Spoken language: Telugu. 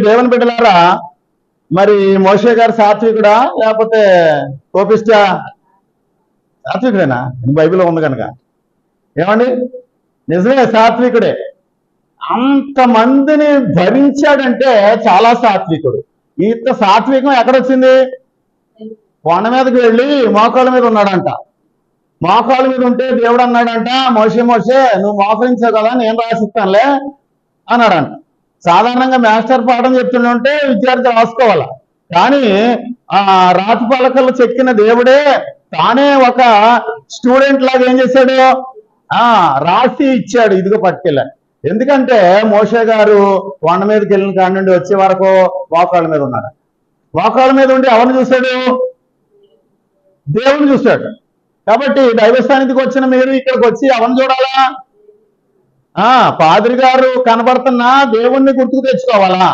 దేవుని బిడ్డలారా, మరి మోషే గారు సాత్వికుడా లేకపోతే కోపిష్టా? సాత్వికుడేనా? బైబిల్లో ఉంది కనుక. ఏమండి? నిజమే, సాత్వికుడే. అంతమందిని భరించాడంటే చాలా సాత్వికుడు. ఇంత సాత్వికం ఎక్కడొచ్చింది? కొండ మీదకి వెళ్ళి మోకాళ్ళ మీద ఉన్నాడంట. మోకాళ్ళ మీద ఉంటే దేవుడు అన్నాడంట, మోషే మోషే నువ్వు మోకరించావు కదా, నేను రాసిస్తానులే అన్నాడంట. సాధారణంగా మాస్టర్ పాఠం చెప్తుంటే విద్యార్థి రాసుకోవాలా, కానీ ఆ రాతి పలకలు చెక్కిన దేవుడే తానే ఒక స్టూడెంట్ లాగా ఏం చేశాడు? రాసి ఇచ్చాడు, ఇదిగో పట్టుకెళ్ళా. ఎందుకంటే మోషే గారు కొండ మీదకి వెళ్ళిన కాడి నుండి వచ్చే వరకు మోకాళ్ళ మీద ఉన్నాడు. మోకాళ్ళ మీద ఉండి ఎవరిని చూశాడు? దేవుని చూశాడు. కాబట్టి దైవస్థానికి వచ్చిన మీరు ఇక్కడికి వచ్చి ఎవరిని చూడాలా? పాదిరి గారు కనబడుతున్నా దేవుణ్ణి గుర్తుకు తెచ్చుకోవాలా?